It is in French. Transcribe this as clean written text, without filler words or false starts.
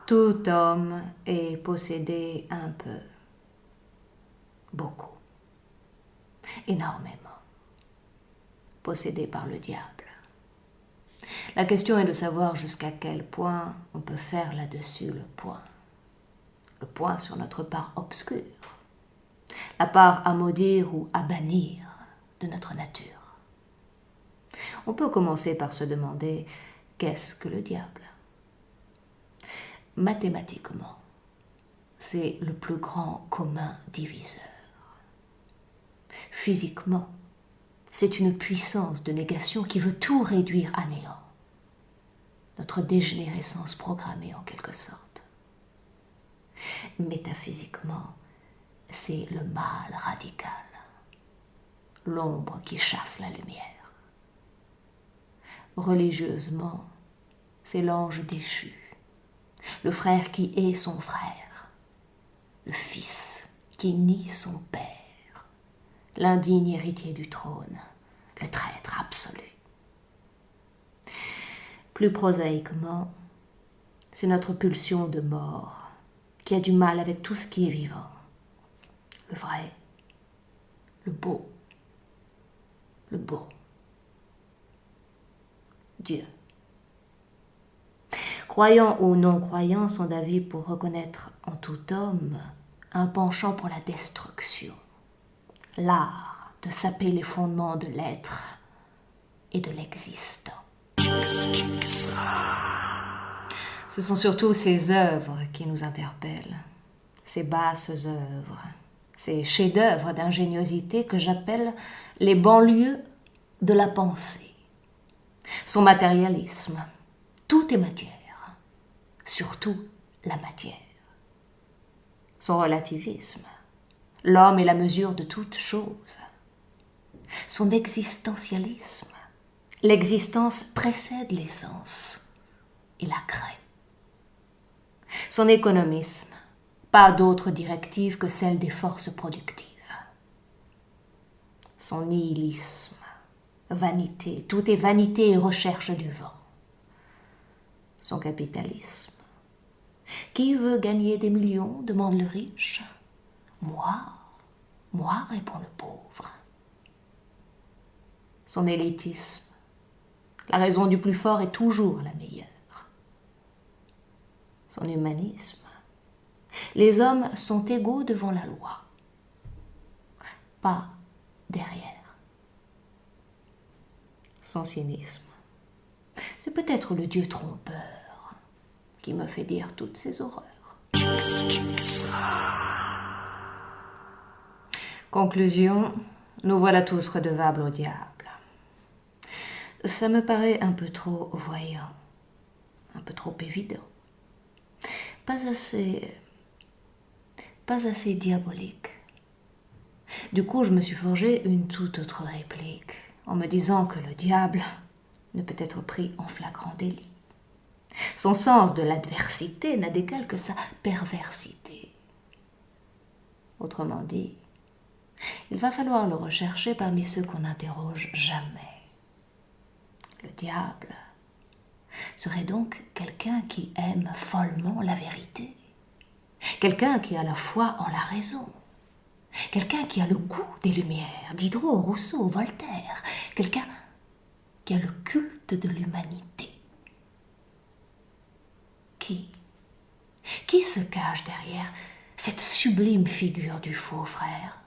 Tout homme est possédé un peu, beaucoup, énormément, possédé par le diable. La question est de savoir jusqu'à quel point on peut faire là-dessus le point sur notre part obscure, la part à maudire ou à bannir de notre nature. On peut commencer par se demander qu'est-ce que le diable ? Mathématiquement, c'est le plus grand commun diviseur. Physiquement, c'est une puissance de négation qui veut tout réduire à néant. Notre dégénérescence programmée en quelque sorte. Métaphysiquement, c'est le mal radical, l'ombre qui chasse la lumière. Religieusement, c'est l'ange déchu, le frère qui est son frère, le fils qui nie son père, l'indigne héritier du trône, le traître absolu. Plus prosaïquement, c'est notre pulsion de mort qui a du mal avec tout ce qui est vivant, le vrai, le beau, Dieu. Croyants ou non-croyants sont d'avis pour reconnaître en tout homme un penchant pour la destruction, l'art de saper les fondements de l'être et de l'existant. Ce sont surtout ces œuvres qui nous interpellent, ces basses œuvres, ces chefs-d'œuvre d'ingéniosité que j'appelle les banlieues de la pensée. Son matérialisme, tout est matière, surtout la matière. Son relativisme, l'homme est la mesure de toute chose. Son existentialisme, l'existence précède l'essence et la crée. Son économisme, pas d'autre directive que celle des forces productives. Son nihilisme, vanité, tout est vanité et recherche du vent. Son capitalisme, qui veut gagner des millions, demande le riche. Moi, répond le pauvre. Son élitisme, la raison du plus fort est toujours la meilleure. Son humanisme, les hommes sont égaux devant la loi, pas derrière. Son cynisme, c'est peut-être le Dieu trompeur qui me fait dire toutes ces horreurs. Conclusion, nous voilà tous redevables au diable. Ça me paraît un peu trop voyant, un peu trop évident. Pas assez diabolique. Du coup, je me suis forgé une toute autre réplique, en me disant que le diable ne peut être pris en flagrant délit. Son sens de l'adversité n'a d'égal que sa perversité. Autrement dit, il va falloir le rechercher parmi ceux qu'on n'interroge jamais. Le diable serait donc quelqu'un qui aime follement la vérité, quelqu'un qui a la foi en la raison, quelqu'un qui a le goût des Lumières, Diderot, Rousseau, Voltaire, quelqu'un qui a le culte de l'humanité. Qui se cache derrière cette sublime figure du faux frère ?